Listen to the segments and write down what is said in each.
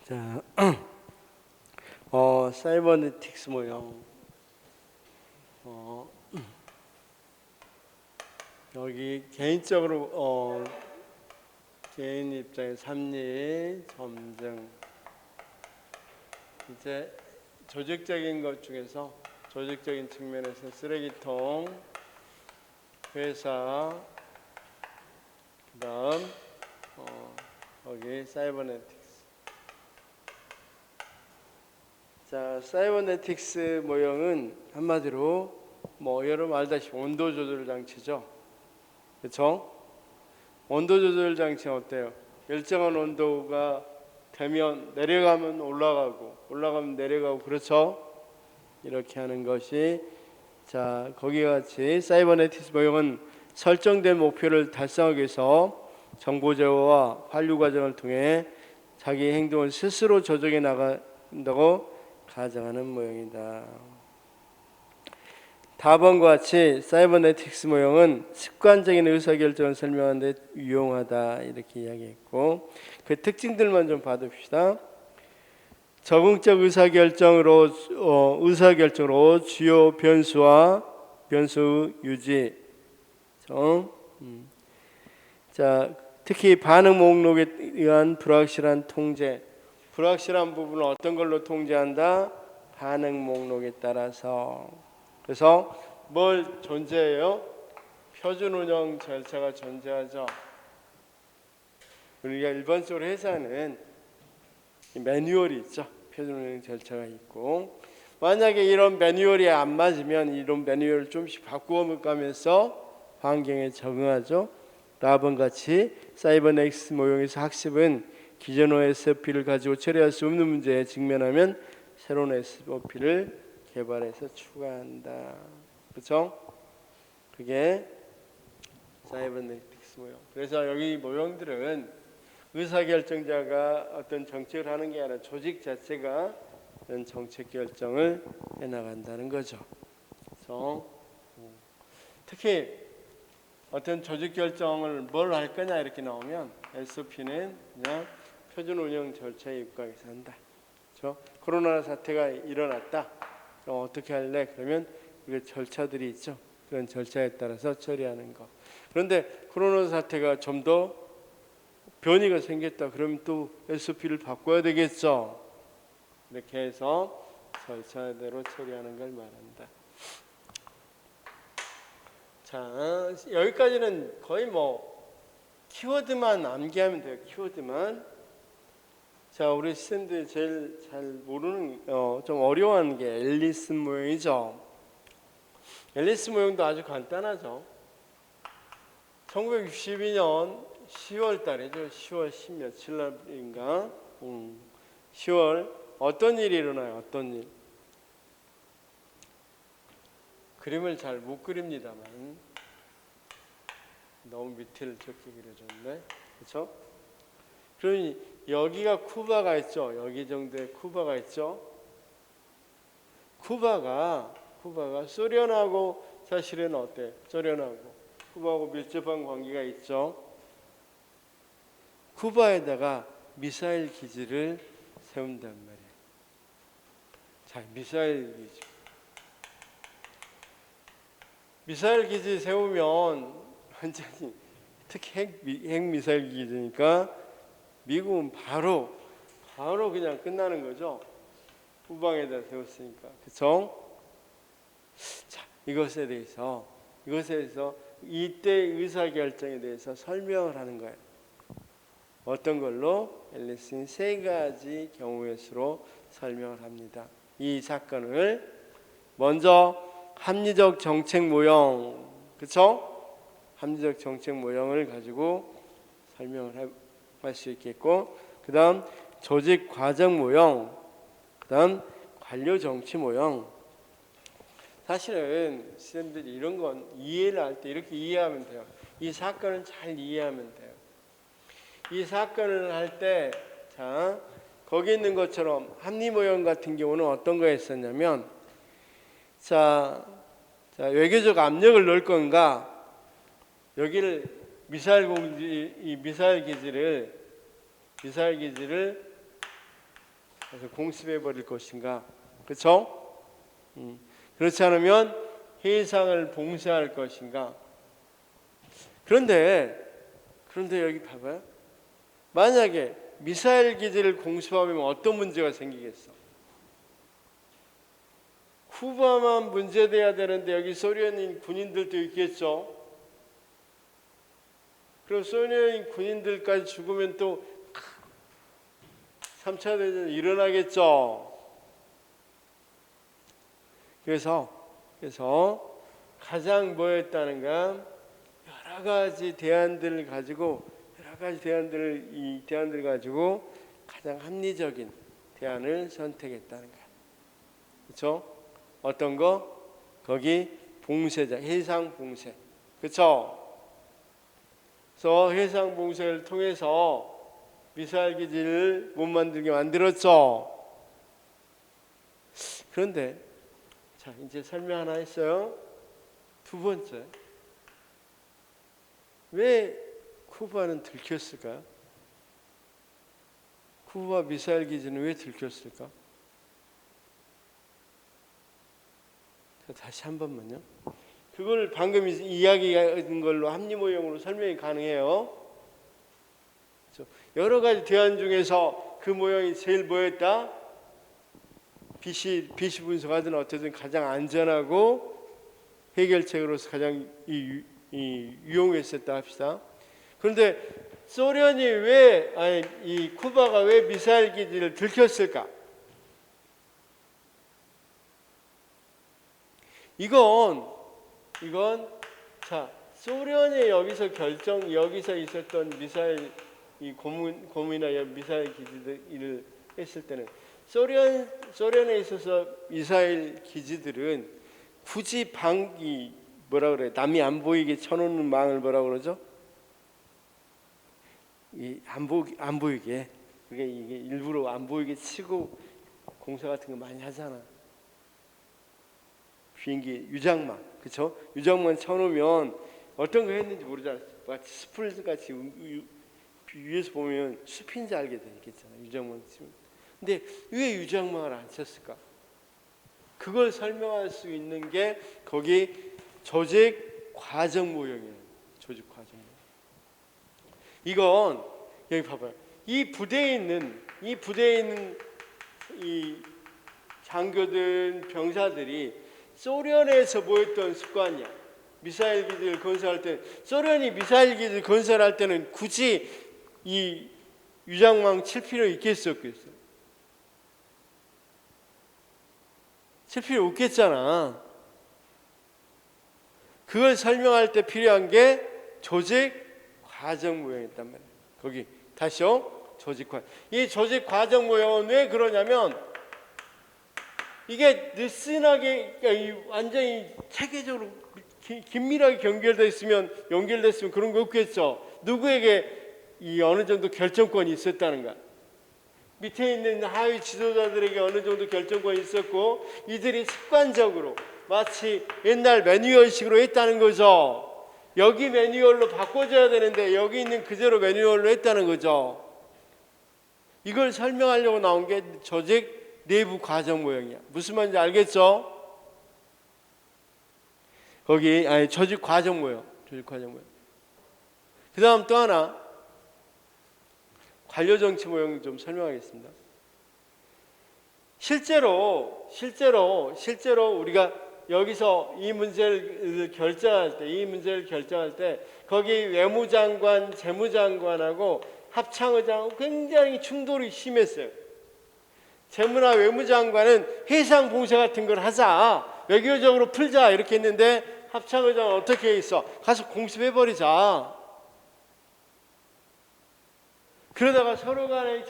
자, 사이버네틱스 모형. 여기 개인적으로 개인 입장에 삼리, 점증. 이제 조직적인 것 중에서 조직적인 측면에서 쓰레기통, 회사, 그다음 여기 사이버네틱스. 자, 사이버네틱스 모형은 한마디로 여러분 알다시피 온도 조절 장치죠. 그렇죠? 온도 조절 장치는 어때요? 일정한 온도가 되면 내려가면 올라가면 내려가고, 그렇죠? 이렇게 하는 것이, 자, 거기와 같이 사이버네틱스 모형은 설정된 목표를 달성하기 위해서 정보 제어와 환류 과정을 통해 자기 행동을 스스로 조정해 나간다고 가정하는 모형이다. 다음과 같이 사이버네틱스 모형은 습관적인 의사결정을 설명하는 데 유용하다, 이렇게 이야기했고, 그 특징들만 좀 봐둡시다. 적응적 의사결정으로 주요 변수와 변수 유지. 자, 특히 반응 목록에 의한 불확실한 통제. 불확실한 부분을 어떤 걸로 통제한다? 반응 목록에 따라서. 그래서 뭘 존재해요? 표준 운영 절차가 존재하죠. 우리가 일반적으로 회사는 매뉴얼이 있죠. 표준 운영 절차가 있고, 만약에 이런 매뉴얼이 안 맞으면 이런 매뉴얼을 좀씩 바꾸어가면서 환경에 적응하죠. 다음과 같이 사이버네틱스 모형에서 학습은 기존 SOP를 가지고 처리할 수 없는 문제에 직면하면 새로운 SOP를 개발해서 추가한다. 그렇죠? 그게 사이버네틱스 모형. 그래서 여기 모형들은 의사결정자가 어떤 정책을 하는 게 아니라 조직 자체가 이런 정책 결정을 해나간다는 거죠. 그래서 특히 어떤 조직 결정을 뭘 할 거냐 이렇게 나오면 SOP는 그냥 표준 운영 절차에 입각해서 한다. 그렇죠? 코로나 사태가 일어났다. 그럼 어떻게 할래? 그러면 그 절차들이 있죠. 그런 절차에 따라서 처리하는 거. 그런데 코로나 사태가 좀 더 변이가 생겼다. 그러면 또 SOP를 바꿔야 되겠죠. 이렇게 해서 절차대로 처리하는 걸 말한다. 자, 여기까지는 거의 키워드만 암기하면 돼요. 키워드만. 자, 우리 스탠드에 제일 잘 모르는, 좀 어려워하는 게 앨리스 모형이죠. 앨리스 모형도 아주 간단하죠. 1962년 10월 달이죠. 10월 10며칠 날인가? 10월 어떤 일이 일어나요? 어떤 일? 그림을 잘 못 그립니다만 너무 밑을 적게 그려줬네. 그렇죠? 그러니 여기가 쿠바가 있죠. 여기 정도의 쿠바가 있죠. 쿠바가 소련하고 사실은 어때? 소련하고 쿠바하고 밀접한 관계가 있죠. 쿠바에다가 미사일 기지를 세운단 말이에요. 자, 미사일 기지 세우면 완전히, 특히 핵 미사일 기지니까 미국은 바로 그냥 끝나는 거죠. 후방에다 세웠으니까. 그렇죠? 자, 이것에 대해서 이때 의사결정에 대해서 설명을 하는 거예요. 어떤 걸로? 앨리스는 세 가지 경우의 수로 설명을 합니다. 이 사건을 먼저 합리적 정책 모형, 그렇죠? 합리적 정책 모형을 가지고 설명을 할 수 있겠고, 그 다음 조직 과정 모형, 그 다음 관료 정치 모형. 사실은 선생님들이 이런 건 이해를 할 때 이렇게 이해하면 돼요. 이 사건을 잘 이해하면 돼요. 이 사건을 할 때, 자, 거기 있는 것처럼 합리 모형 같은 경우는 어떤 거 했었냐면, 자, 외교적 압력을 넣을 건가? 여기를 미사일 기지를 그래서 공습해 버릴 것인가? 그렇죠? 그렇지 않으면 해상을 봉쇄할 것인가? 그런데 여기 봐봐요. 만약에 미사일 기지를 공습하면 어떤 문제가 생기겠어? 쿠바만 문제돼야 되는데 여기 소련인 군인들도 있겠죠. 그럼 소련인 군인들까지 죽으면 또 3차 대전이 일어나겠죠. 그래서 가장 뭐였다는가? 여러 가지 대안들을 가지고 가장 합리적인 대안을 선택했다는 거야. 그렇죠? 어떤 거? 거기 봉쇄자, 해상 봉쇄. 그렇죠? 그래서 해상 봉쇄를 통해서 미사일 기지를 못 만들게 만들었죠. 그런데 자, 이제 설명 하나 했어요. 두 번째, 왜 쿠바는 들켰을까요? 쿠바 미사일 기지는 왜 들켰을까? 다시 한 번만요. 그걸 방금 이야기한 걸로 합리모형으로 설명이 가능해요. 여러 가지 대안 중에서 그 모형이 제일 뭐였다? BC 분석하든 어쨌든 가장 안전하고 해결책으로서 가장 유용했었다 합시다. 그런데 소련이 이 쿠바가 왜 미사일 기지를 들켰을까? 이건 자, 소련이 여기서 있었던 미사일 고문이나 미사일 기지들을 했을 때는 소련에 있어서 미사일 기지들은 굳이 남이 안 보이게 쳐놓는 망을 뭐라 그러죠? 안 보이게. 이게 일부러 안 보이게 치고 공사 같은 거 많이 하잖아. 비행기 유장망, 그렇죠? 유장망 쳐놓으면 어떤 거 했는지 모르잖아. 마치 숲을 같이 위에서 보면 숲인지 알게 되겠잖아. 유장망 치면. 근데 왜 유장망을 안 쳤을까? 그걸 설명할 수 있는 게 거기 조직 과정 모형이에요. 조직 과정 모형. 이건 여기 봐봐요. 이 부대에 있는 이 장교들, 병사들이 소련에서 뭐였던 습관이야. 미사일 기지를 건설할 때, 소련이 미사일 기지를 건설할 때는 굳이 이 유장망 칠 필요 있겠어, 없겠어? 칠 필요 없겠잖아. 그걸 설명할 때 필요한 게 조직 과정 모형이었단 말이에요. 거기 다시요. 조직 과정. 이 조직 과정 모형은 왜 그러냐면 이게 느슨하게 완전히 체계적으로 긴밀하게 연결됐으면 그런 거 없겠죠. 누구에게 어느 정도 결정권이 있었다는 거야. 밑에 있는 하위 지도자들에게 어느 정도 결정권이 있었고 이들이 습관적으로 마치 옛날 매뉴얼식으로 했다는 거죠. 여기 매뉴얼로 바꿔줘야 되는데 여기 있는 그대로 매뉴얼로 했다는 거죠. 이걸 설명하려고 나온 게 조직 내부 과정 모형이야. 무슨 말인지 알겠죠? 거기 조직 과정 모형. 그 다음 또 하나 관료 정치 모형 좀 설명하겠습니다. 실제로 우리가 여기서 이 문제를 결정할 때 거기 외무장관, 재무장관하고 합창의장하고 굉장히 충돌이 심했어요. 재무나 외무장관은 해상 봉쇄 같은 걸 하자, 외교적으로 풀자 이렇게 했는데 합창의장은 어떻게 했어? 가서 공습해버리자. 그러다가 서로 간에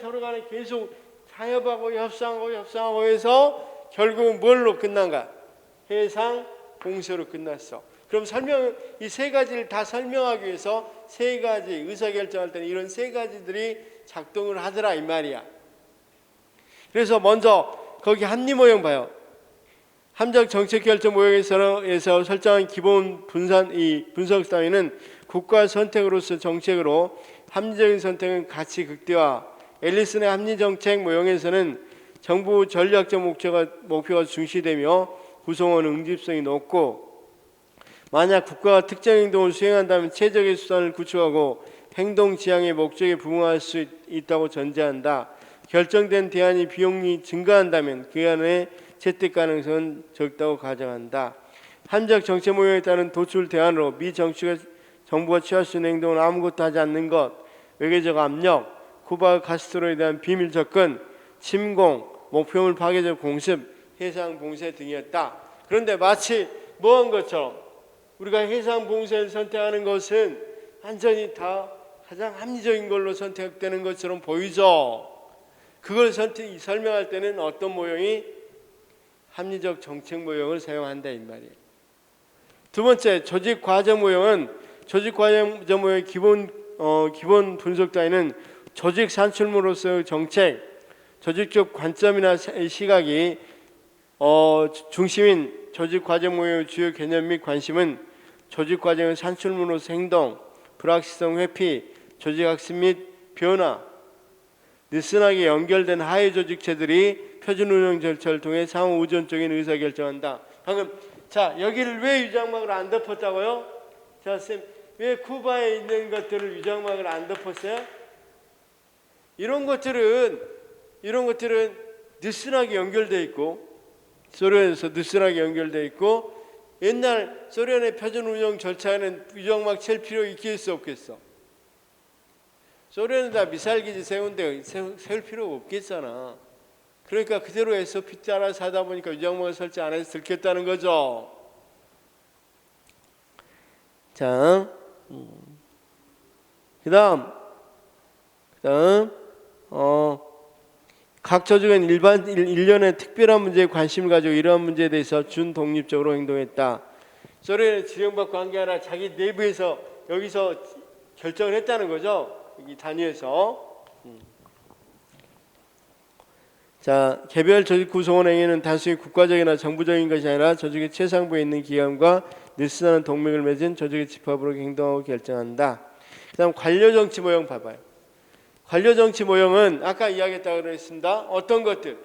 계속 타협하고 협상하고 해서 결국은 뭘로 끝난가? 해상 봉쇄로 끝났어. 그럼 이 세 가지를 다 설명하기 위해서 세 가지 의사결정할 때는 이런 세 가지들이 작동을 하더라 이 말이야. 그래서 먼저 거기 합리 모형 봐요. 함정 정책 결정 모형에서 설정한 기본 분석 따위는 국가 선택으로서 정책으로 합리적인 선택은 가치 극대화. 앨리슨의 합리 정책 모형에서는 정부 전략적 목표가 중시되며 구성원 응집성이 높고, 만약 국가가 특정 행동을 수행한다면 최적의 수단을 구축하고 행동 지향의 목적에 부응할 수 있다고 전제한다. 결정된 대안이 비용이 증가한다면 그 안에 채택 가능성은 적다고 가정한다. 한적 정책 모형에 따른 도출 대안으로 미 정부가 취할 수 있는 행동은 아무것도 하지 않는 것, 외교적 압력, 쿠바 카스트로에 대한 비밀 접근, 침공, 목표물 파괴적 공습, 해상 봉쇄 등이었다. 그런데 마치 뭐한 것처럼 우리가 해상 봉쇄를 선택하는 것은 완전히 다 가장 합리적인 걸로 선택되는 것처럼 보이죠. 그걸 설명할 때는 어떤 모형이 합리적 정책 모형을 사용한다 이 말이에요. 두 번째, 조직 과정 모형은 조직 과정 모형의 기본 분석 단위는 조직 산출물로서의 정책, 조직적 관점이나 시각이 중심인 조직 과정 모형의 주요 개념 및 관심은 조직 과정의 산출물로서 행동, 불확실성 회피, 조직 학습 및 변화, 느슨하게 연결된 하위 조직체들이 표준 운영 절차를 통해 상호 의존적인 의사결정한다. 방금 자 여기를 왜 유장막을 안 덮었다고요? 자 쌤, 왜 쿠바에 있는 것들을 유장막을 안 덮었어요? 이런 것들은 느슨하게 연결되어 있고, 소련에서 느슨하게 연결되어 있고, 옛날 소련의 표준 운영 절차에는 유장막 칠 필요 있겠어 없겠어? 소련은 다 미사일 기지 세운데 세울 필요가 없겠잖아. 그러니까 그대로 SOP 따라서 하다 보니까 유장막을 설치 안 해서 들켰다는 거죠. 자, 그다음 각 조직은 일련의 특별한 문제에 관심을 가지고 이러한 문제에 대해서 준독립적으로 행동했다. 소련에 지령받고 한 게 아니라 자기 내부에서 여기서 결정을 했다는 거죠. 이 단위에서. 자, 개별 조직 구성원 행위는 단순히 국가적이나 정부적인 것이 아니라 조직의 최상부에 있는 기관과 느슨한 동맹을 맺은 조직의 집합으로 행동하고 결정한다. 그 다음 관료정치 모형 봐봐요. 관료정치 모형은 아까 이야기했다고 그랬습니다. 어떤 것들,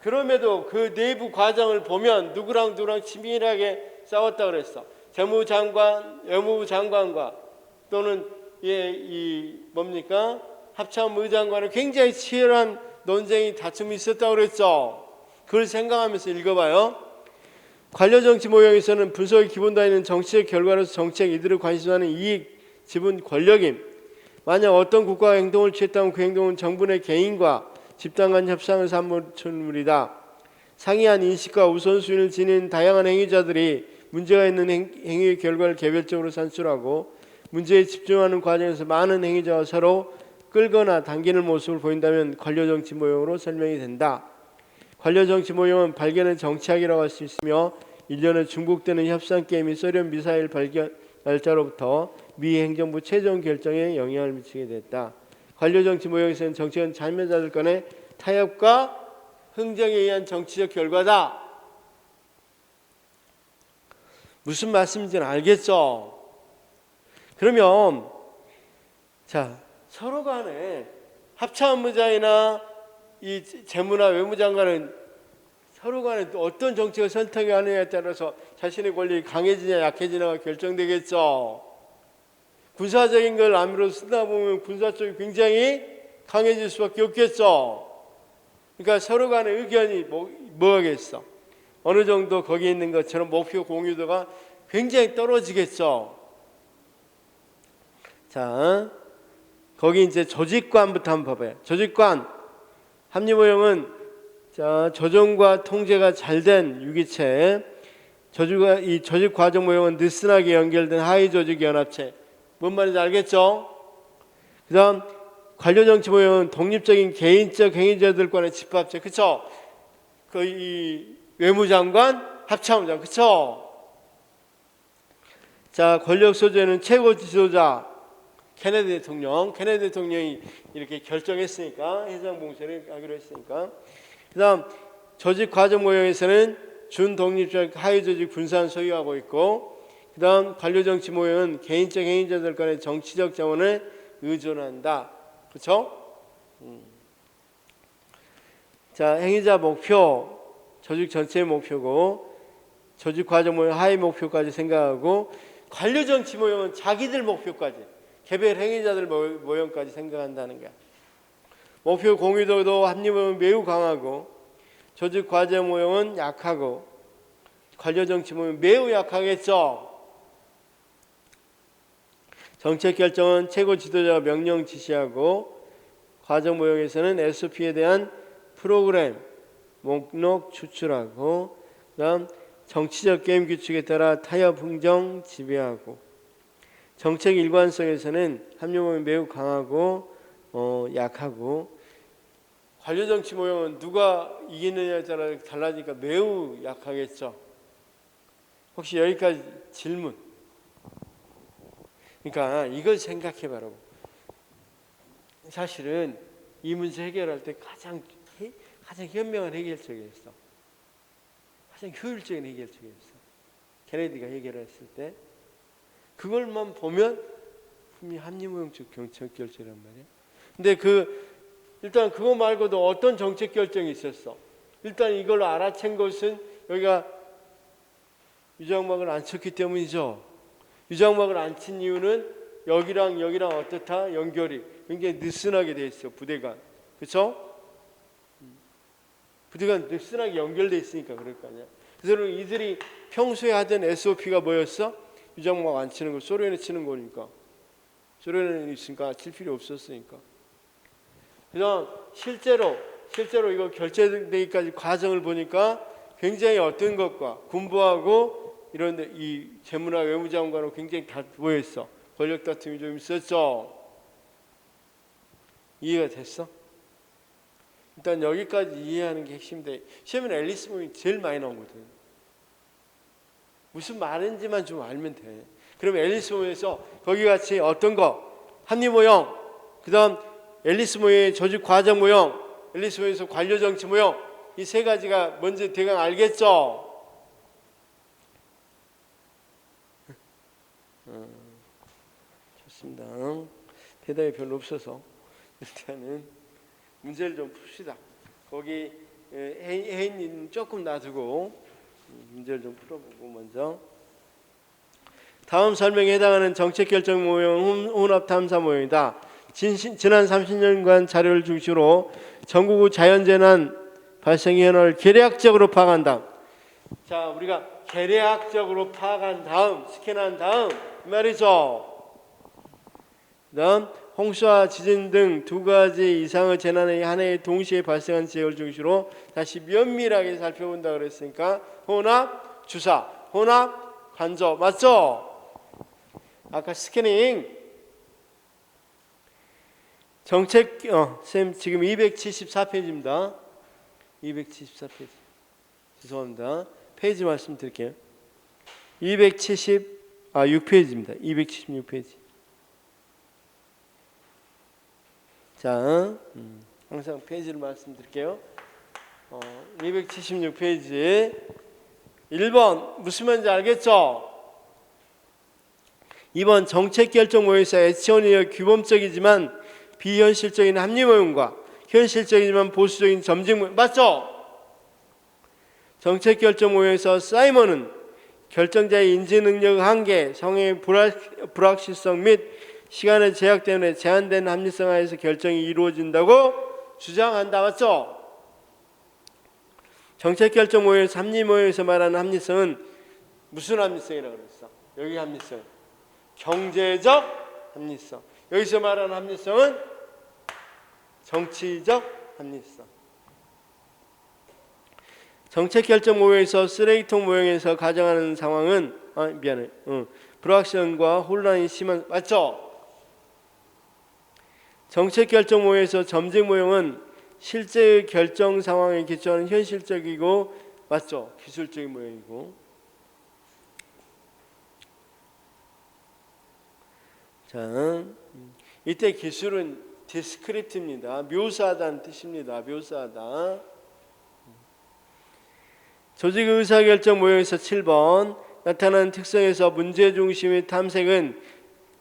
그럼에도 그 내부 과정을 보면 누구랑 치밀하게 싸웠다고 그랬어. 재무장관, 외무부 장관과 또는 이 뭡니까? 합참의장관의 장관은 굉장히 치열한 논쟁이 다툼이 있었다고 그랬죠. 그걸 생각하면서 읽어봐요. 관료정치 모형에서는 분석의 기본 단위는 정치적 결과로서 정책, 이들을 관심하는 이익, 지분, 권력임. 만약 어떤 국가가 행동을 취했다면 그 행동은 정부 내 개인과 집단 간 협상을 산물이다. 상이한 인식과 우선순위를 지닌 다양한 행위자들이 문제가 있는 행위의 결과를 개별적으로 산출하고 문제에 집중하는 과정에서 많은 행위자와 서로 끌거나 당기는 모습을 보인다면 관료정치 모형으로 설명이 된다. 관료정치 모형은 발견의 정치학이라고 할 수 있으며 일련의 중복되는 협상 게임이 소련 미사일 발견 날짜로부터 미 행정부 최종 결정에 영향을 미치게 됐다. 관료정치 모형에서는 정책은 참여자들 간의 타협과 흥정에 의한 정치적 결과다. 무슨 말씀인지는 알겠죠? 그러면 자 서로 간에 합참의장이나 이 재무나 외무장관은 서로 간에 어떤 정책을 선택하느냐에 따라서 자신의 권력이 강해지냐 약해지냐가 결정되겠죠. 군사적인 걸 암으로 쓰다 보면 군사 쪽이 굉장히 강해질 수밖에 없겠죠. 그러니까 서로 간의 의견이 뭐겠어? 어느 정도 거기에 있는 것처럼 목표 공유도가 굉장히 떨어지겠죠. 자, 거기 이제 조직관부터 한번 봐봐요. 조직관 합리 모형은 자 조정과 통제가 잘된 유기체, 이 조직 과정 모형은 느슨하게 연결된 하위 조직 연합체. 뭔 말인지 알겠죠? 그다음 관료정치 모형은 독립적인 개인적 행위자들 간의 집합체, 그렇죠? 그 이 외무장관, 합참의장, 그렇죠? 자 권력 소재는 최고 지도자. 케네디 대통령이 이렇게 결정했으니까 해상 봉쇄를 하기로 했으니까. 그다음 조직 과정 모형에서는 준독립적 하위 조직 분산 소유하고 있고, 그다음 관료정치 모형은 개인적 행위자들 간의 정치적 자원을 의존한다. 그렇죠? 자, 행위자 목표, 조직 전체의 목표고, 조직 과정 모형 하위 목표까지 생각하고, 관료 정치 모형은 자기들 목표까지, 개별 행위자들 모형까지 생각한다는 거야. 목표 공유도도 합리 모형은 매우 강하고, 조직 과정 모형은 약하고, 관료 정치 모형은 매우 약하겠죠. 정책 결정은 최고 지도자가 명령 지시하고, 과정 모형에서는 SOP에 대한 프로그램, 목록 추출하고, 그다음 정치적 게임 규칙에 따라 타협 흥정 지배하고, 정책 일관성에서는 합리 모형이 매우 강하고 약하고, 관료 정치 모형은 누가 이기느냐에 따라 달라지니까 매우 약하겠죠. 혹시 여기까지 질문? 그러니까 이걸 생각해봐라고. 사실은 이 문제 해결할 때 가장 현명한 해결책이었어. 가장 효율적인 해결책이었어. 케네디가 해결했을 때 그걸만 보면 분명히 합리모형적 정책 결정이란 말이야. 근데 일단 그거 말고도 어떤 정책 결정이 있었어. 일단 이걸 알아챈 것은 여기가 유장막을 안 쳤기 때문이죠. 유장막을 안 친 이유는 여기랑 어떻다? 연결이 굉장히 느슨하게 돼 있어. 부대가. 그렇죠? 부대가 느슨하게 연결돼 있으니까 그럴 거 아니야. 그래서 이들이 평소에 하던 SOP가 뭐였어? 유장막 안 치는 거. 소련에 치는 거니까. 소련에 있으니까 칠 필요 없었으니까. 그래서 실제로 이거 결제되기까지 과정을 보니까 굉장히 어떤 것과 군부하고 이런 이 재무나 외무장관하고 굉장히 다 보였어. 권력 다툼이 좀 있었죠. 이해가 됐어? 일단 여기까지 이해하는 게 핵심인데, 시험에는 앨리스 모형이 제일 많이 나오거든. 무슨 말인지만 좀 알면 돼. 그럼 앨리스 모형에서 거기 같이 어떤 거, 합리 모형, 그 다음 앨리스 모형의 조직 과정 모형, 앨리스 모형에서 관료 정치 모형, 이 세 가지가 먼저 대강 알겠죠? 좋습니다. 대답이 별로 없어서 일단은 문제를 좀 풉시다. 거기 혜인님 조금 놔두고 문제를 좀 풀어보고 먼저. 다음 설명에 해당하는 정책결정 모형은 혼합탐사 모형이다. 지난 30년간 자료를 중심으로 전국의 자연재난 발생 현황을 계략적으로 파악한 다음, 자, 우리가 계략적으로 파악한 다음, 스캔한 다음 이 말이죠. 그다음 홍수와 지진 등 두 가지 이상의 재난이 한 해에 동시에 발생한 지역을 중심으로 다시 면밀하게 살펴본다 그랬으니까 혼합 주사, 혼합 간접, 맞죠? 아까 스캐닝 정책 쌤 지금 274페이지입니다. 274페이지. 죄송합니다. 페이지 말씀드릴게요. 6페이지입니다. 276페이지. 자, 항상 페이지를 말씀드릴게요. 276페이지 1번 무슨 말인지 알겠죠? 2번 정책결정 모형에서 애치원이 규범적이지만 비현실적인 합리 모형과 현실적이지만 보수적인 점증 모형, 맞죠? 정책결정 모형에서 사이먼은 결정자의 인지 능력 한계, 성의 불확실성 및 시간의 제약 때문에 제한된 합리성 하에서 결정이 이루어진다고 주장한다, 맞죠? 정책결정 모형에서 합리 모형에서 말하는 합리성은 무슨 합리성이라고 그랬어? 여기 합리성 경제적 합리성, 여기서 말하는 합리성은 정치적 합리성. 정책결정 모형에서 쓰레기통 모형에서 가정하는 상황은 불확실성과 혼란이 심한, 맞죠? 정책결정 모형에서 점증 모형은 실제의 결정 상황에 기초하는 현실적이고, 맞죠? 기술적인 모형이고. 자, 이때 기술은 디스크립트입니다. 묘사하다는 뜻입니다. 묘사하다. 조직 의사결정 모형에서 7번 나타나는 특성에서 문제중심의 탐색은,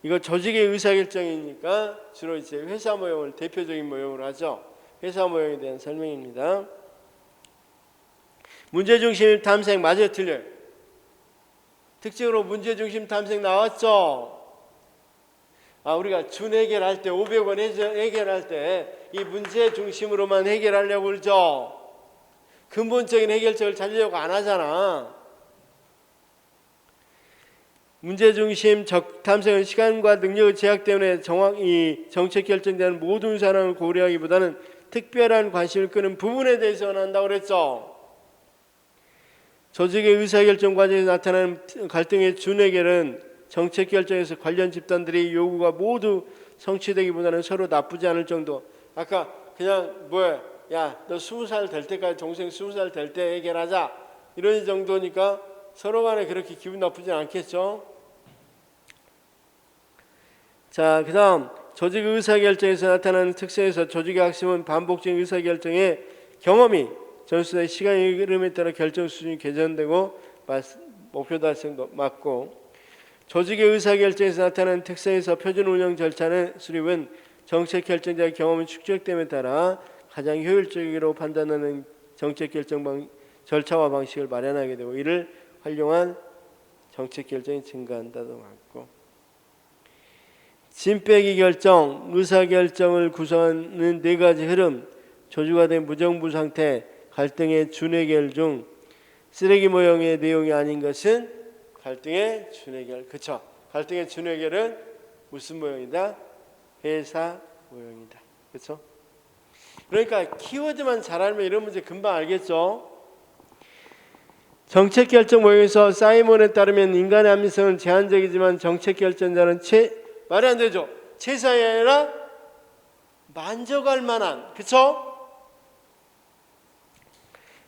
이거 조직의 의사결정이니까 주로 이제 회사 모형을 대표적인 모형으로 하죠. 회사 모형에 대한 설명입니다. 문제중심 탐색 맞아요, 틀려요? 특징으로 문제중심 탐색 나왔죠? 우리가 준 해결할 때 500원 해결할 때 이 문제 중심으로만 해결하려고 그러죠. 근본적인 해결책을 찾으려고 안 하잖아. 문제중심 탐색은 시간과 능력의 제약 때문에 정확히 정책 결정되는 모든 사람을 고려하기보다는 특별한 관심을 끄는 부분에 대해서만 한다고 그랬죠. 조직의 의사결정 과정에서 나타나는 갈등의 준해결은 정책 결정에서 관련 집단들의 요구가 모두 성취되기보다는 서로 나쁘지 않을 정도. 아까 그냥 야, 너 20살 될 때까지 동생 20살 될 때 해결하자 이런 정도니까 서로 간에 그렇게 기분 나쁘진 않겠죠. 자, 그 다음 조직 의사결정에서 나타나는 특성에서 조직의 핵심은 반복적인 의사결정의 경험이 전수된 시간의 흐름에 따라 결정 수준이 개선되고 목표 달성도 맞고, 조직의 의사결정에서 나타나는 특성에서 표준 운영 절차는 수립은 정책 결정자의 경험이 축적됨에 따라 가장 효율적으로 판단하는 정책 결정 절차와 방식을 마련하게 되고 이를 활용한 정책 결정이 증가한다도 맞고, 짐 빼기 결정, 의사결정을 구성하는 네 가지 흐름, 조직화된 무정부 상태, 갈등의 준해결 중 쓰레기 모형의 내용이 아닌 것은 갈등의 준해결. 그쵸? 갈등의 준해결은 무슨 모형이다? 회사 모형이다. 그쵸? 그러니까 키워드만 잘 알면 이런 문제 금방 알겠죠? 정책 결정 모형에서 사이먼에 따르면 인간의 합리성은 제한적이지만 정책 결정자는 말이 안 되죠. 최상이 아니라 만족할 만한, 그쵸?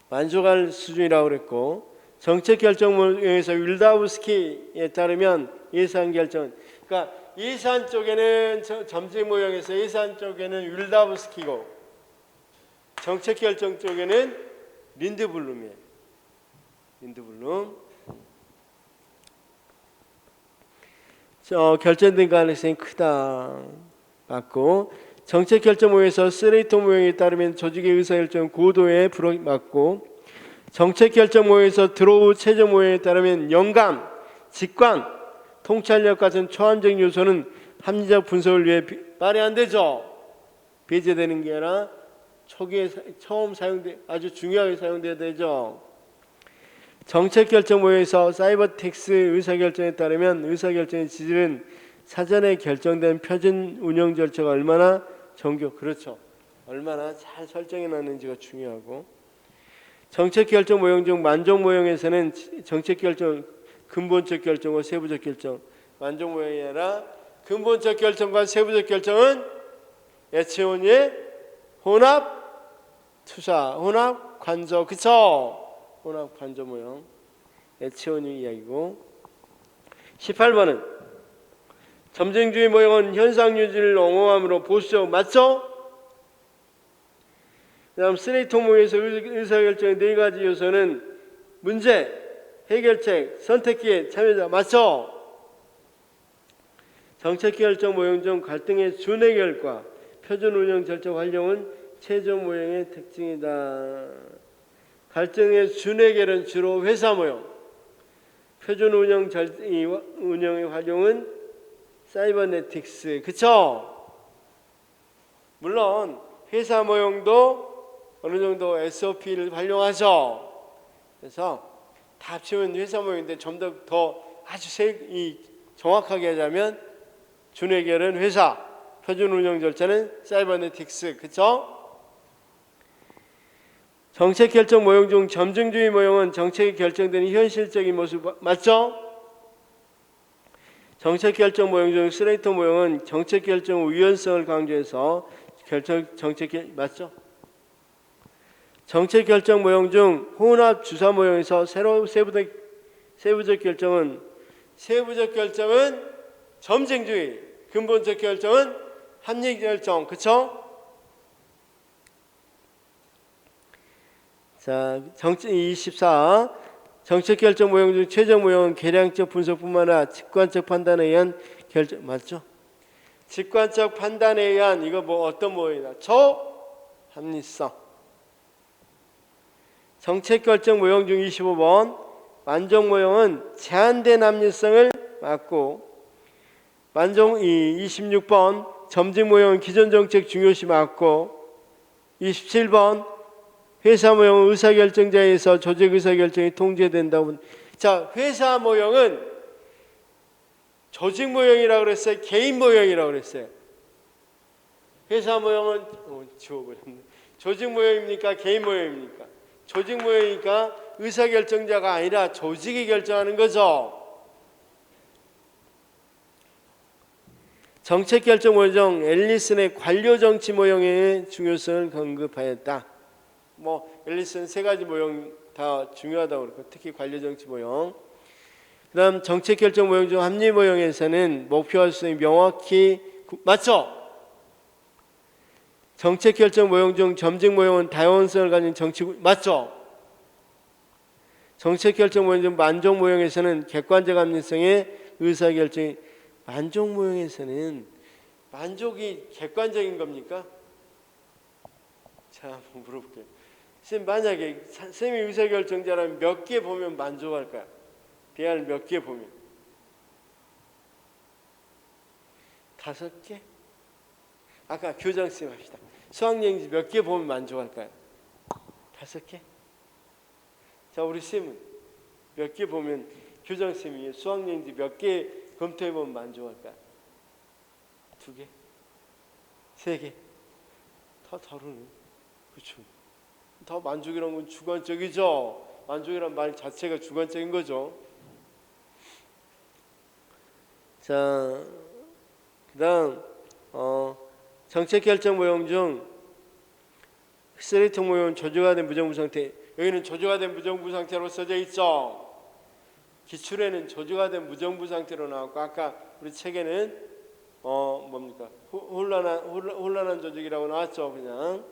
만족할 수준이라고 그랬고, 정책 결정 모형에서 윌다우스키에 따르면 예산 결정, 그러니까 예산 쪽에는 점쟁 모형에서 예산 쪽에는 윌다우스키고 정책 결정 쪽에는 린드블룸이에요. 린드블룸. 결정된 가능성이 크다. 맞고, 정책 결정 모형에서 스레이터 모형에 따르면 조직의 의사결정 고도에 맞고, 정책 결정 모형에서 드로우 최저 모형에 따르면 영감, 직관, 통찰력 같은 초안적 요소는 합리적 분석을 위해 말이 안 되죠. 배제되는 게 아니라 초기에 처음 아주 중요하게 사용돼야 되죠. 정책 결정 모형에서 사이버텍스 의사결정에 따르면 의사결정의 지질은 사전에 결정된 표준 운영 절차가 얼마나 그렇죠. 얼마나 잘 설정해 놨는지가 중요하고, 정책 결정 모형 중 만족 모형에서는 정책 결정 근본적 결정과 세부적 결정, 만족 모형이 아니라 근본적 결정과 세부적 결정은 예체원의 혼합 투사, 혼합 관저, 그쵸? 혼합 관저 모형, 예체원의 이야기고. 18번은 점쟁주의 모형은 현상 유지를 옹호함으로 보수적, 맞죠? 그 다음 스레이터 모형에서 의사결정의 네 가지 요소는 문제, 해결책, 선택기에 참여자, 맞죠? 정책결정 모형 중 갈등의 준해결과 표준 운영 절차 활용은 최저 모형의 특징이다. 갈등의 준해결은 주로 회사 모형, 표준 운영의 활용은 사이버네틱스, 그쵸? 물론 회사 모형도 어느 정도 SOP를 활용하죠. 그래서 다 합치면 회사 모형인데 좀 더 아주 정확하게 하자면 준해결은 회사, 표준 운영 절차는 사이버네틱스, 그쵸? 정책 결정 모형 중 점증주의 모형은 정책이 결정되는 현실적인 모습, 맞죠? 정책 결정 모형 중 스레이터 모형은 정책 결정 유연성을 강조해서 맞죠? 정책 결정 모형 중 혼합 주사 모형에서 세부적 결정은 점쟁주의, 근본적 결정은 합리 결정, 그쵸? 자, 24. 정책 결정 모형 중 최종 모형은 계량적 분석뿐만 아니라 직관적 판단에 의한 결정, 맞죠? 직관적 판단에 의한, 이거 어떤 모형이다? 합리성. 정책결정 모형 중 25번 만족 모형은 제한된 합리성을 맞고, 26번 점증 모형은 기존 정책 중요시 맞고, 27번 회사 모형은 의사결정자에서 조직 의사결정이 통제된다고. 자, 회사 모형은 조직 모형이라고 그랬어요? 개인 모형이라고 그랬어요? 회사 모형은 지워버렸네. 조직 모형입니까? 개인 모형입니까? 조직 모형이니까 의사결정자가 아니라 조직이 결정하는 거죠. 정책결정 모형 앨리슨의 관료정치 모형의 중요성을 언급하였다. 앨리슨 세 가지 모형 다 중요하다고 그러고, 특히 관료정치 모형. 그 다음 정책결정 모형 중 합리 모형에서는 목표와 수행이 명확히 맞죠? 정책결정 모형 중 점증 모형은 다양성을 가진 정치 맞죠? 정책결정 모형 중 만족 모형에서는 객관적 합리성의 의사결정이, 만족 모형에서는 만족이 객관적인 겁니까? 자, 한번 물어볼게요. 선생님, 만약에 선생님이 의사결정자라면 몇 개 보면 만족할까요? 대안을 몇 개 보면? 5개? 아까 교장선생님 합시다. 수학여행지 몇 개 보면 만족할까요? 5개? 자, 우리 쌤은 몇 개 보면, 교장선생님이 수학여행지 몇 개 검토해보면 만족할까요? 2개? 3개? 다 다르네. 그렇죠. 다 만족이라는 건 주관적이죠. 만족이란 말 자체가 주관적인 거죠. 자, 그다음 정책결정 모형 중 쓰레기통 모형은 조직화된 무정부 상태. 여기는 조직화된 무정부 상태로 써져 있죠. 기출에는 조직화된 무정부 상태로 나왔고, 아까 우리 책에는 뭡니까? 혼란한 조직이라고 나왔죠. 그냥.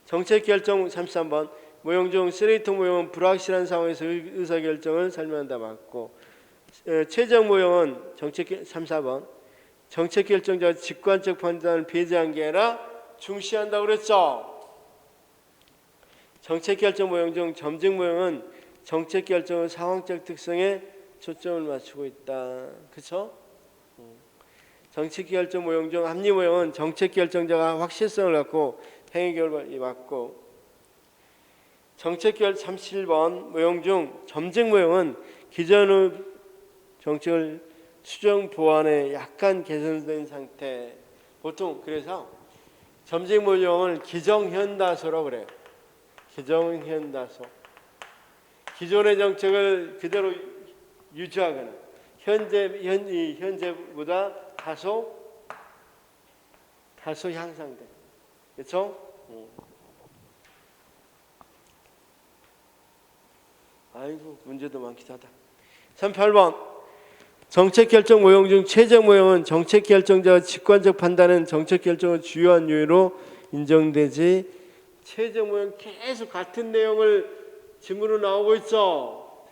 정책결정 33번 모형 중 쓰레기통 모형은 불확실한 상황에서 의사결정을 설명한다 맞고, 최종 모형은 34번 정책결정자가 직관적 판단을 배제한 게 아니라 중시한다고 그랬죠. 정책결정 모형 중 점증 모형은 정책결정의 상황적 특성에 초점을 맞추고 있다. 그렇죠? 정책결정 모형 중 합리 모형은 정책결정자가 확실성을 갖고 행위 결과에 맞고, 정책결 37번 모형 중 점증 모형은 기존의 정책을 수정 보완에 약간 개선된 상태. 보통 그래서 점증 모형을 기정현다소라고 그래요. 기정현다소. 기존의 정책을 그대로 유지하거나 현재보다 다소 향상돼. 그렇죠? 아이고, 문제도 많기도 하다. 38번 정책결정 모형 중 최종 모형은 정책결정자가 직관적 판단은 정책결정의 주요한 요인으로 인정되지. 최종 모형 계속 같은 내용을 질문으로 나오고 있어.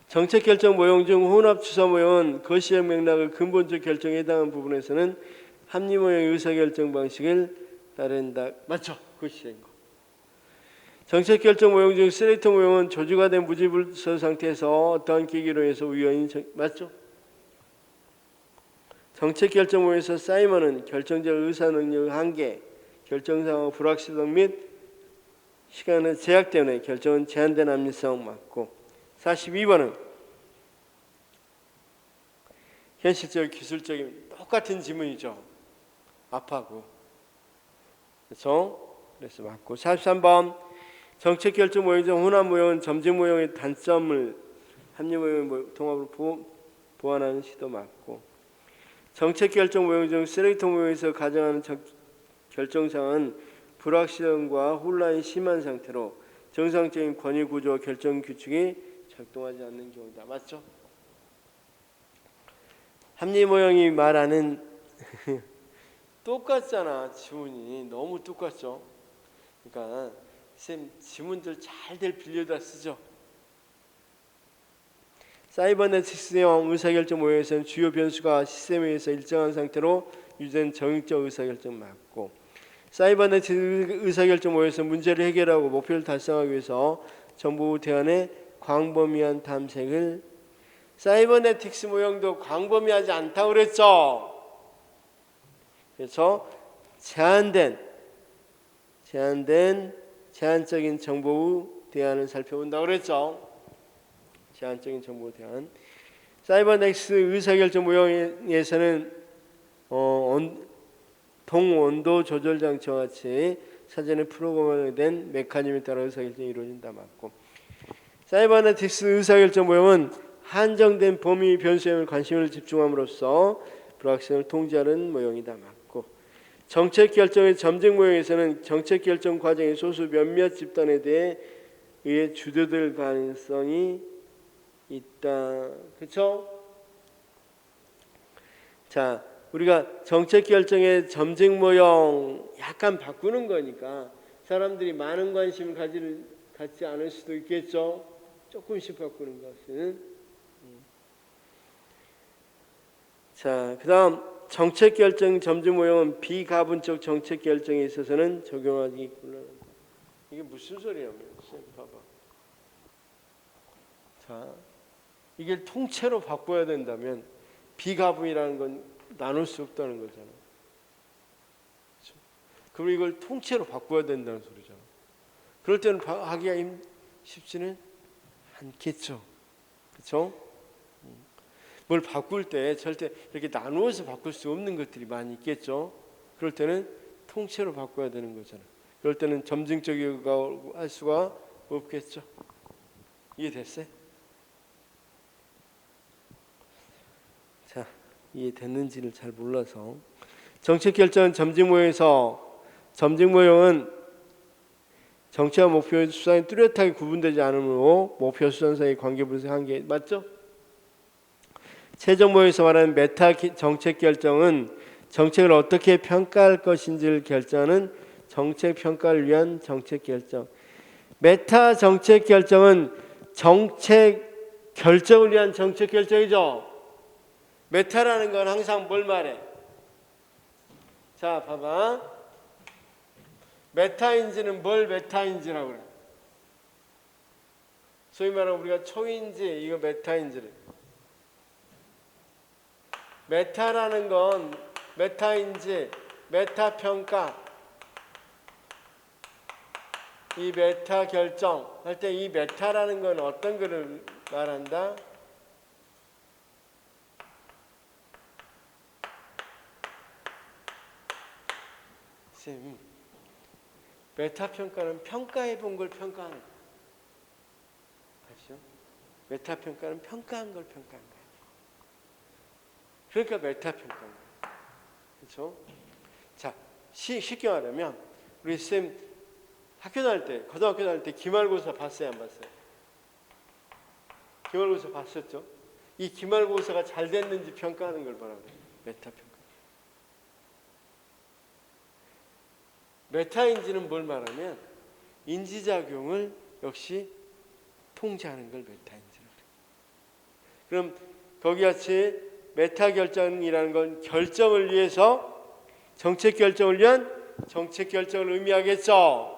정책결정 모형 중 혼합주사 모형은 거시적 맥락의 근본적 결정에 해당하는 부분에서는 합리 모형의 의사결정 방식을 따른다. 맞죠? 거시적인 거. 정책결정 모형 중 쓰레기통 모형은 조직화된 무질서 상태에서 어떠한 계기로 해서 우연히 맞죠? 정책결정 모형에서 사이먼은 결정적 의사능력의 한계, 결정상의 불확실성 및 시간의 제약 때문에 결정은 제한된 합리성 맞고, 42번은 현실적 기술적인 똑같은 지문이죠. 아파고. 그렇죠? 그래서 맞고, 43번 정책결정 모형 중 혼합 모형은 점증 모형의 단점을 합리 모형의 통합으로 보완하는 시도 맞고, 정책결정 모형 중 쓰레기통 모형에서 가정하는 결정사항은 불확실성과 혼란이 심한 상태로 정상적인 권위 구조와 결정 규칙이 작동하지 않는 경우다. 맞죠? 합리 모형이 말하는 똑같잖아. 지문이 너무 똑같죠. 그러니까 쌤 지문들 잘들 빌려다 쓰죠. 사이버네틱스형 의사결정 모형에서는 주요 변수가 시스템에 의해서 일정한 상태로 유지된 정익적 의사결정 맞고, 사이버네틱스 의사결정 모여서 문제를 해결하고 목표를 달성하기 위해서 정보 대안의 광범위한 탐색을 사이버네틱스 모형도 광범위하지 않다고 그랬죠. 그래서 제한적인 정보 대안을 살펴본다고 그랬죠. 제한적인 정보 대안. 사이버네틱스 의사결정 모형에서는 동온도 조절 장치와 같이 사전에 프로그램화된 메커니즘에 따라 의사결정이 이루어진다 맞고, 사이버네틱스 의사결정 모형은 한정된 범위 변수에 관심을 집중함으로써 불확실성을 통제하는 모형이다 맞고, 정책결정의 점증 모형에서는 정책결정 과정의 소수 몇몇 집단에 대해 의해 주도될 가능성이 있다. 그렇죠? 자, 우리가 정책결정의 점증 모형 약간 바꾸는 거니까 사람들이 많은 관심을 갖지 않을 수도 있겠죠. 조금씩 바꾸는 것은. 자, 그 다음 정책결정 점증 모형은 비가분적 정책결정에 있어서는 적용하기 곤란하다. 이게 무슨 소리냐면, 봐봐. 자, 이게 통째로 바꿔야 된다면 비가분이라는 건 나눌 수 없다는 거잖아. 그렇죠? 그럼 이걸 통째로 바꿔야 된다는 소리잖아. 그럴 때는 하기가 쉽지는 않겠죠. 그렇죠? 뭘 바꿀 때 절대 이렇게 나누어서 바꿀 수 없는 것들이 많이 있겠죠. 그럴 때는 통째로 바꿔야 되는 거잖아. 그럴 때는 점증적이고 할 수가 없겠죠. 이해됐어요? 자, 이해됐는지를 잘 몰라서. 정책결정 점증 모형에서 점증 모형은 정치와 목표 수단이 뚜렷하게 구분되지 않으므로 목표 수단 사이의 관계 분석 한계 맞죠? 최종 모형에서 말하는 메타 정책 결정은 정책을 어떻게 평가할 것인지를 결정하는 정책 평가를 위한 정책 결정. 메타 정책 결정은 정책 결정을 위한 정책 결정이죠. 메타라는 건 항상 뭘 말해? 자, 봐봐. 메타인지는 뭘 메타인지라고 그래? 소위 말하면 우리가 초인지, 이거 메타인지를. 메타라는 건 메타인지, 메타평가, 이 메타 결정 할 때 이 메타라는 건 어떤 거를 말한다? 쌤, 메타평가는 평가해 본 걸 평가하는 거예요. 아시죠? 메타평가는 평가한 걸 평가한 거예요. 그러니까 메타평가인 거예요. 그렇죠? 자, 쉽게 말하면 우리 쌤 학교 다닐 때, 고등학교 다닐 때 기말고사 봤어요, 안 봤어요? 기말고사 봤었죠? 이 기말고사가 잘 됐는지 평가하는 걸 뭐라고 해요? 메타평가. 메타인지는 뭘 말하면 인지작용을 역시 통제하는 걸 메타인지라고 해요. 그럼 거기 같이 메타 결정이라는 건 결정을 위해서 정책 결정을 위한 정책 결정을 의미하겠죠.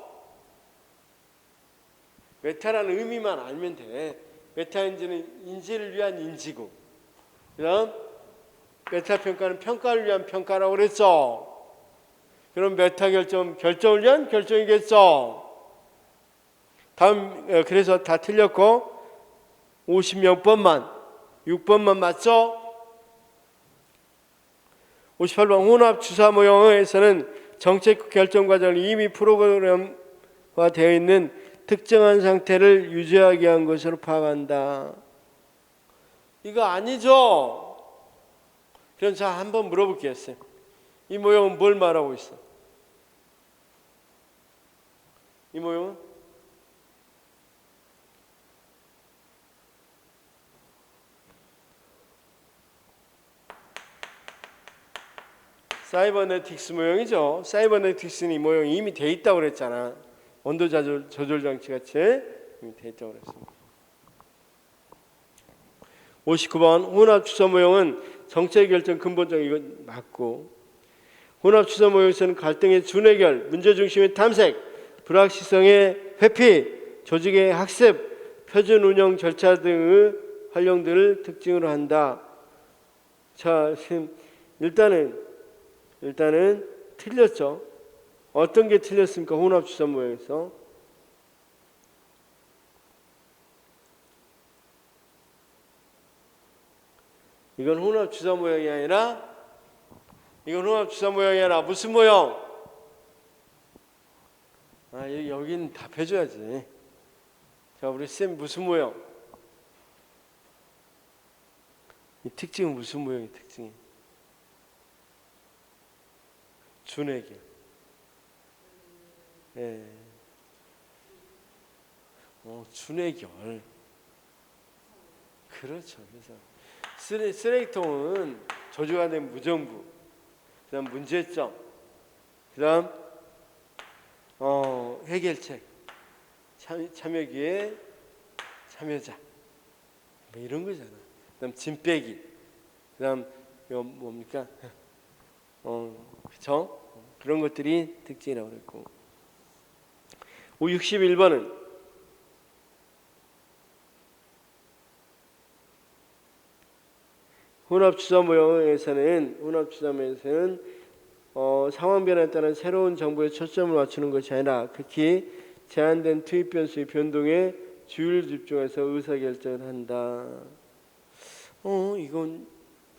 메타라는 의미만 알면 돼. 메타인지는 인지를 위한 인지고, 그다음 메타 평가는 평가를 위한 평가라고 그랬죠. 그럼 메타 결정을 위한 결정이겠죠. 다음 그래서 다 틀렸고 50몇 번만 6번만 맞죠? 58번 혼합 주사 모형에서는 정책 결정 과정을 이미 프로그램화되어 있는 특정한 상태를 유지하기 위한 것으로 파악한다. 이거 아니죠? 그럼 자 한번 물어볼게요. 이 모형은 뭘 말하고 있어? 이 모형은? 사이버네틱스 모형이죠. 사이버네틱스는 이 모형이 이미 돼 있다고 그랬잖아. 온도 조절 장치 같이 이미 돼 있다고 그랬습니다. 59번 혼합 주소 모형은 정책 결정 근본적 이건 맞고, 혼합주사 모형에서는 갈등의 준해결, 문제중심의 탐색, 불확실성의 회피, 조직의 학습, 표준 운영 절차 등의 활용들을 특징으로 한다. 자, 일단은 틀렸죠. 어떤 게 틀렸습니까? 혼합주사 모형에서. 이건 혼합주사 모형이 아니라 무슨 모형? 여기는 답해줘야지. 자, 우리 쌤 무슨 모형? 이 특징은 무슨 모형이 특징이? 준해결. 예. 준해결. 그렇죠. 그래서 쓰레기통은 조직화 된 무정부, 그다음 문제점, 그다음 해결책, 참여기에 참여자, 뭐 이런 거잖아. 그다음 짐 빼기, 그다음 이거 뭡니까? 그렇죠? 그런 것들이 특징이라고 그랬고. 61번은 혼합주사 모형에서는 상황 변화에 따른 새로운 정보에 초점을 맞추는 것이 아니라 극히 제한된 투입 변수의 변동에 주의를 집중해서 의사결정을 한다. 이건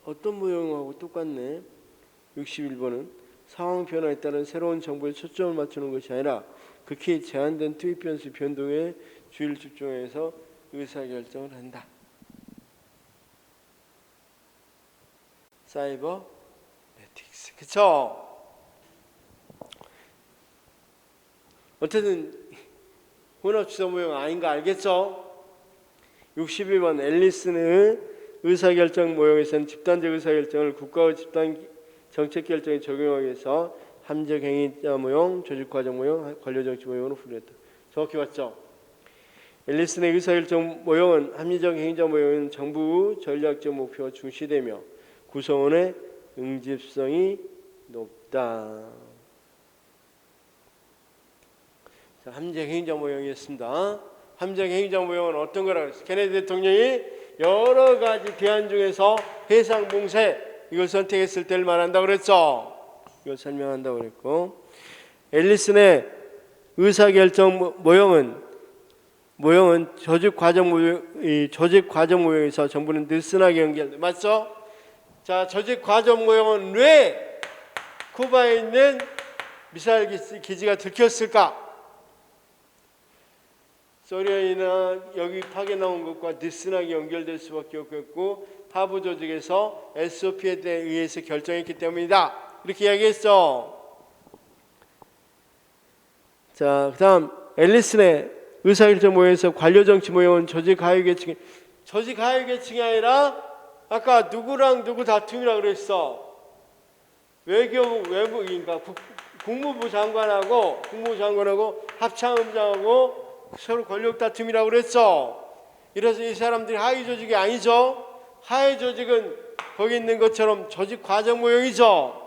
어떤 모형하고 똑같네. 61번은 상황 변화에 따른 새로운 정보에 초점을 맞추는 것이 아니라 극히 제한된 투입 변수의 변동에 주의를 집중해서 의사결정을 한다. 사이버네틱스. 그쵸? 어쨌든 혼합주사 모형 아닌 거 알겠죠? 62번 앨리슨의 의사결정 모형에서는 집단적 의사결정을 국가의 집단 정책결정에 적용하기 위해서 합리적 행위자 모형, 조직과정 모형, 관료정치 모형으로 분류했다. 정확히 맞죠? 앨리슨의 의사결정 모형은 합리적 행위자 모형은 정부 전략적 목표가 중시되며 구성원의 응집성이 높다. 자, 합리적 행위자 모형이었습니다. 합리적 행위자 모형은 어떤 거라고 했어요? 케네디 대통령이 여러 가지 대안 중에서 해상봉쇄 이걸 선택했을 때를 말한다고 그랬죠. 이걸 설명한다고 그랬고, 앨리슨의 의사결정 모형은 조직 과정 모형에서 정부는 느슨하게 연결돼. 맞죠? 자, 조직 과정 모형은 왜 쿠바에 있는 미사일 기지가 들켰을까? 소련이나 여기 파괴 나온 것과 느슨하게 연결될 수밖에 없겠고 하부 조직에서 SOP에 의해서 결정했기 때문이다. 이렇게 이야기했죠. 자, 그다음 앨리슨의 의사결정 모형에서 관료정치 모형은 조직 하위계층이 아니라 아까 누구랑 누구 다툼이라 그랬어. 외무인가 국무부 장관하고 합참의장하고 서로 권력 다툼이라고 그랬어. 이래서 이 사람들이 하위 조직이 아니죠. 하위 조직은 거기 있는 것처럼 조직 과정 모형이죠.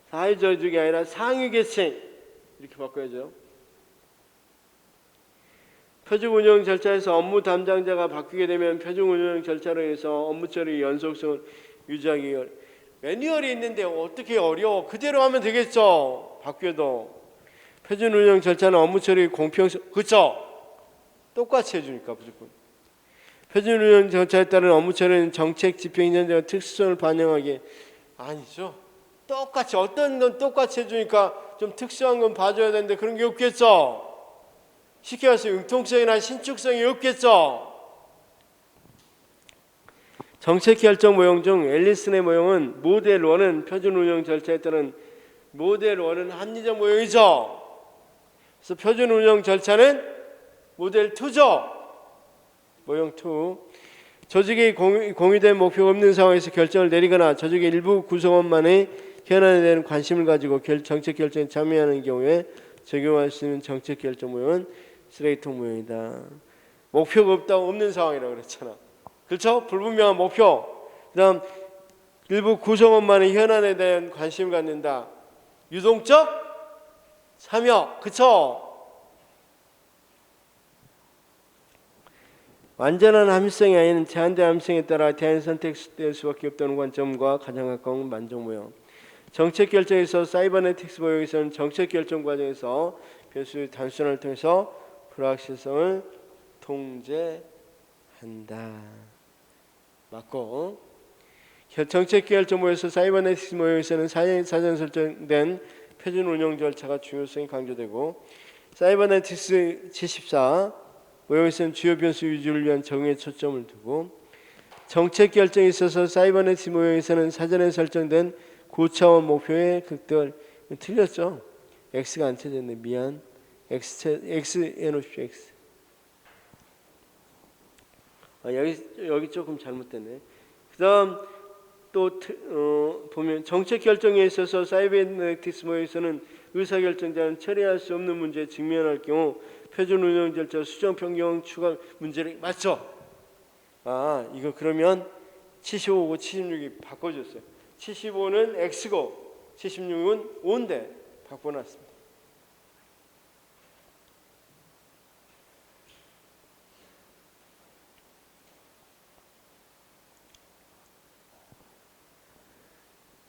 하위 조직이 아니라 상위 계층 이렇게 바꿔야죠. 표준 운영 절차에서 업무 담당자가 바뀌게 되면 표준 운영 절차로 인해서 업무 처리 연속성을 유지하기 어려워. 매뉴얼이 있는데 어떻게 어려워? 그대로 하면 되겠죠. 바뀌어도. 표준 운영 절차는 업무 처리 공평성, 그렇죠? 똑같이 해주니까 무조건. 표준 운영 절차에 따른 업무 처리는 정책 집행 현장의 특수성을 반영하기 아니죠. 똑같이 어떤 건 똑같이 해주니까 좀 특수한 건 봐줘야 되는데 그런 게 없겠죠. 쉽게 말해서 융통성이나 신축성이 없겠죠. 정책 결정 모형 중 앨리슨의 모형은 모델 1은 표준 운영 절차에 따른 모델 1은 합리적 모형이죠. 그래서 표준 운영 절차는 모델 2죠. 모형 2. 조직의 공유된 목표가 없는 상황에서 결정을 내리거나 조직의 일부 구성원만의 현안에 대한 관심을 가지고 정책 결정에 참여하는 경우에 적용할 수 있는 정책 결정 모형은 쓰레기통 모형이다. 목표가 없는 상황이라고 그랬잖아. 그렇죠? 불분명한 목표. 그다음 일부 구성원만의 현안에 대한 관심을 갖는다. 유동적 참여. 그쵸? 완전한 함성이 아닌 제한된 함성에 따라 대안이 선택될 수밖에 없다는 관점과 가장 가까운 만족 모형. 정책 결정에서 사이버네틱스 모형에서는 정책 결정 과정에서 변수의 단순화를 통해서 불확실성을 통제한다. 맞고, 정책 결정 모형에서 사이버네틱스 모형에서는 사전 설정된 표준 운영 절차가 중요성이 강조되고, 사이버네틱스 74 모형에서는 주요 변수 유지를 위한 적응에 초점을 두고, 정책 결정에 있어서 사이버네틱스 모형에서는 사전에 설정된 고차원 목표의 극대화. 틀렸죠? X가 안 쳐졌네. 미안. X 해놓으십시오. X. 여기 조금 잘못됐네. 그 다음 또 보면 정책 결정에 있어서 사이버네틱스 모형에서는 의사결정자는 처리할 수 없는 문제에 직면할 경우 표준 운영 절차 수정 변경 추가 문제를 맞죠? 이거 그러면 75고 76이 바꿔줬어요. 75는 X고 76은 O인데 바꿔놨습니다.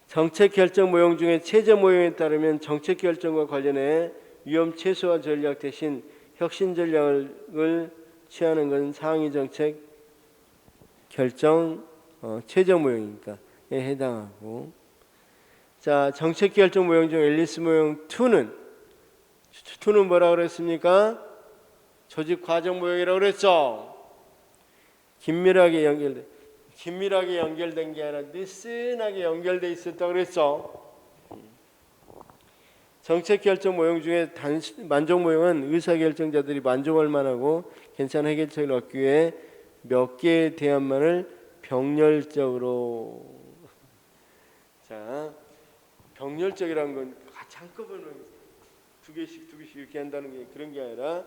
정책 결정 모형 중에 최저 모형에 따르면 정책 결정과 관련해 위험 최소화 전략 대신 혁신 전략을 취하는 것은 상위 정책 결정 최저 모형이니까 해당하고, 자 정책 결정 모형 중 앨리스 모형 2는 뭐라고 그랬습니까? 조직 과정 모형이라고 그랬죠. 긴밀하게 연결된 게 아니라 느슨하게 연결돼 있었다고 그랬죠. 정책 결정 모형 중에 만족 모형은 의사결정자들이 만족할 만하고 괜찮은 해결책을 얻기 위해 몇 개의 대안만을 병렬적으로, 자 병렬적이라는 건 같이 한꺼번에 두 개씩 이렇게 한다는 게 그런 게 아니라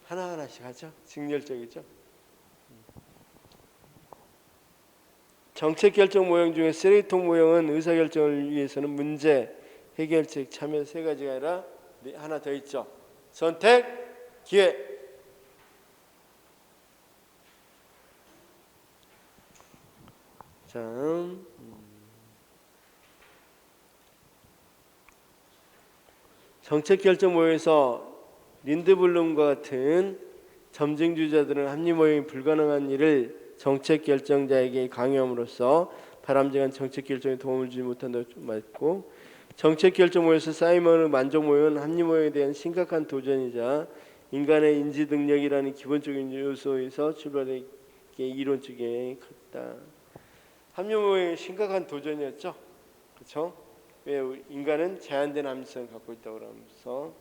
하나하나씩 하죠. 직렬적이죠. 정책 결정 모형 중에 쓰레기통 모형은 의사결정을 위해서는 문제, 해결책, 참여 세 가지가 아니라 하나 더 있죠. 선택, 기회. 자, 정책 결정 모형에서 린드블룸과 같은 점증주자들은 합리 모형이 불가능한 일을 정책 결정자에게 강요함으로써 바람직한 정책 결정에 도움을 주지 못한다고 말했고, 정책 결정 모형에서 사이먼의 만족 모형은 합리 모형에 대한 심각한 도전이자 인간의 인지 능력이라는 기본적인 요소에서 출발해 이론적인 컸다. 합리 모형이 심각한 도전이었죠. 그렇죠? 왜 인간은 제한된 함성을 갖고 있다고 그러면서.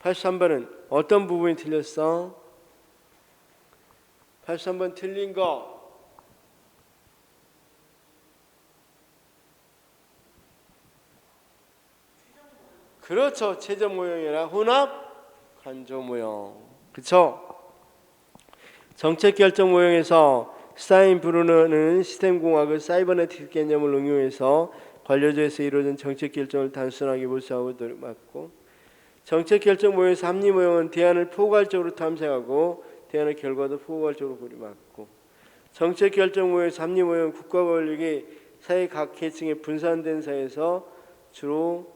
83번은 어떤 부분이 틀렸어? 83번 틀린 거. 그렇죠. 최저 모형이라 혼합 간조 모형. 그렇죠? 정책 결정 모형에서 스타인브루너는 시스템 공학을 사이버네틱 개념을 응용해서 관료조에서 이루어진 정책 결정을 단순하게 모사하고 맞고, 정책 결정 모형에서 합리 모형은 대안을 포괄적으로 탐색하고 대안의 결과도 포괄적으로 맞고, 정책 결정 모형에서 합리 모형은 국가 권력이 사회 각 계층에 분산된 사회에서 주로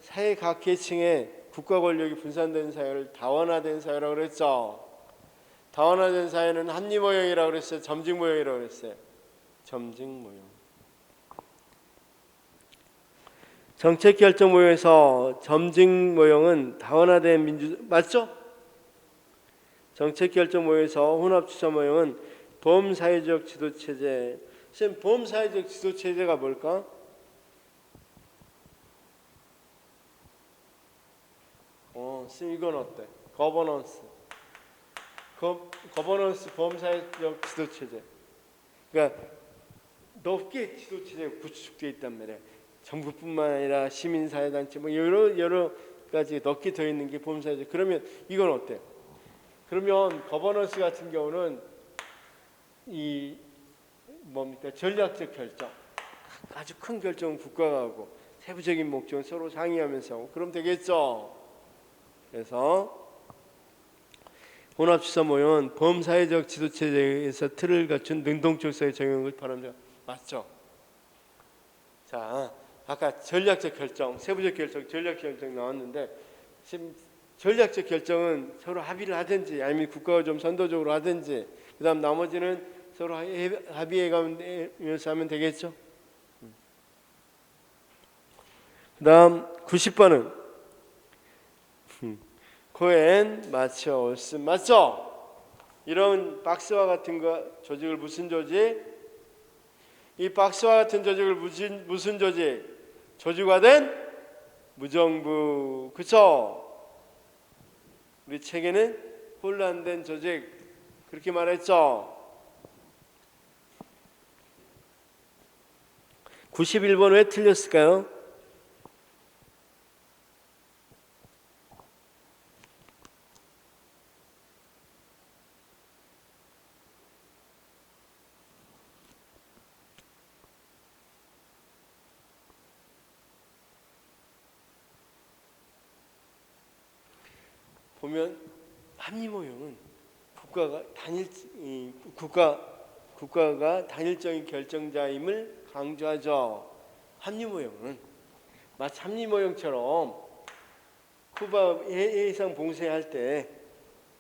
사회 각 계층에 국가 권력이 분산된 사회를 다원화된 사회라고 그랬죠. 다원화된 사회는 합리 모형이라고 그랬어요. 점증 모형이라고 그랬어요. 점증 모형. 정책 결정 모형에서 점증 모형은 다원화된 민주 맞죠? 정책 결정 모형에서 혼합 추천 모형은 범사회적 지도 체제. 선생님, 범사회적 지도 체제가 뭘까? 선생님 이건 어때? 거버넌스. 거버넌스 범사회적 지도 체제. 그러니까 높게 지도 체제가 구축되어 있단 말이야. 정부뿐만 아니라 시민사회단체 뭐 여러 가지 넣기 더 있는 게 범사회적. 그러면 이건 어때? 그러면 거버넌스 같은 경우는 이 뭡니까? 전략적 결정. 아주 큰 결정은 국가가 하고 세부적인 목적은 서로 상의하면서 하고 그럼 되겠죠. 그래서 혼합지사 모형은 범사회적 지도체제에서 틀을 갖춘 능동적 사회 정형을 바랍니다. 맞죠? 자, 아까 전략적 결정, 세부적 결정, 전략적 결정 나왔는데 지금 전략적 결정은 서로 합의를 하든지 아니면 국가가 좀 선도적으로 하든지 그다음 나머지는 서로 합의해 가면서 하면 되겠죠. 그다음 90번은 코엔 마쳐 올슨 맞죠? 이런 박스와 같은 거 조직을 무슨 조직? 이 박스와 같은 조직을 무슨 조직? 조직화된 무정부 그쵸? 우리 책에는 혼란된 조직 그렇게 말했죠. 91번 왜 틀렸을까요? 보면 합리 모형은 국가가 단일적인 결정자임을 강조하죠. 합리 모형은 마치 합리 모형처럼 쿠바 해상 봉쇄할 때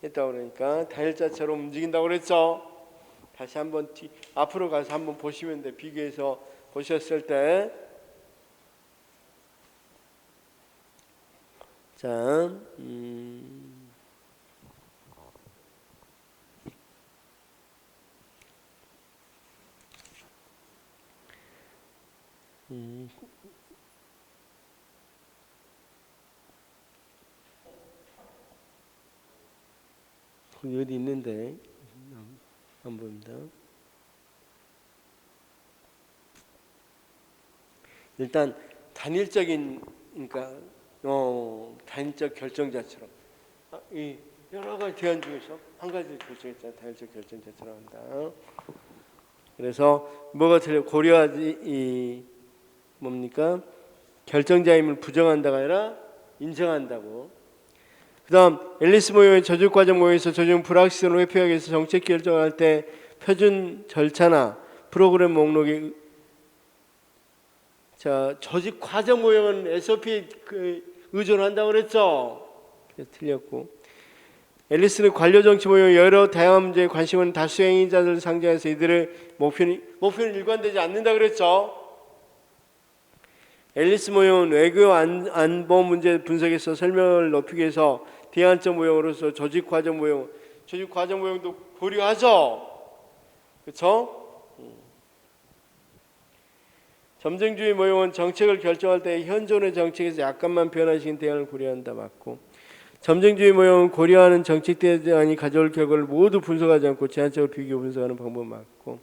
했다고 그러니까 단일자처럼 움직인다고 그랬죠. 다시 한번 앞으로 가서 한번 보시면 돼. 비교해서 보셨을 때. 자, 거기 어디 있는데 안 보입니다. 일단 단일적인 그러니까 단일적 결정자처럼 이 여러 가지 대안 중에서 한 가지 결정했잖아. 단일적 결정자처럼 한다. 그래서 뭐가 틀려? 고려하지 이 뭡니까? 결정자임을 부정한다가 아니라 인정한다고. 그다음 앨리스 모형의 조직 과정 모형에서 조직 불확실성을 회피하기 위해서 정책 결정할 때 표준 절차나 프로그램 목록이 자 조직 과정 모형은 SOP 의존한다고 그랬죠. 그래서 틀렸고 앨리스는 관료 정치 모형 여러 다양한 문제에 관심은 다수 행위자들을 상징해서 이들의 목표는 일관되지 않는다 그랬죠. 앨리스 모형은 외교 안보 문제 분석에서 설명을 높이기 위해서 대안적 모형으로서 조직 과정 모형도 고려하죠. 그렇죠? 점증주의 모형은 정책을 결정할 때 현존의 정책에서 약간만 변화시킨 대안을 고려한다 맞고 점증주의 모형은 고려하는 정책 대안이 가져올 결과를 모두 분석하지 않고 제한적으로 비교 분석하는 방법 맞고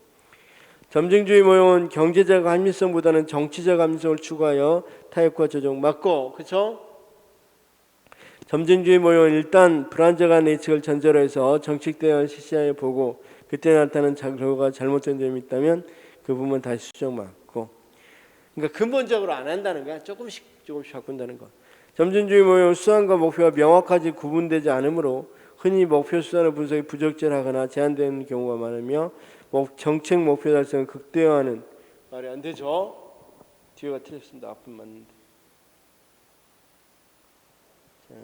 점증주의 모형은 경제적 합리성보다는 정치적 합리성을 추구하여 타협과 조정 맞고 그렇죠? 점증주의 모형은 일단 불안정한 예측을 전제로 해서 정책 대안을 실시하여 보고 그때 나타나는 결과가 잘못된 점이 있다면 그 부분 다시 수정 맞고 그러니까 근본적으로 안 한다는 거야. 조금씩 바꾼다는 거. 점진주의 모형은 수단과 목표가 명확하게 구분되지 않으므로 흔히 목표 수단의 분석이 부적절하거나 제한되는 경우가 많으며 정책 목표 달성을 극대화하는 말이 안 되죠. 뒤에가 틀렸습니다. 앞은 맞는데. 자,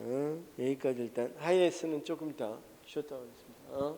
여기까지 일단 하이에스는 조금 이따 쉬었다 하겠습니다.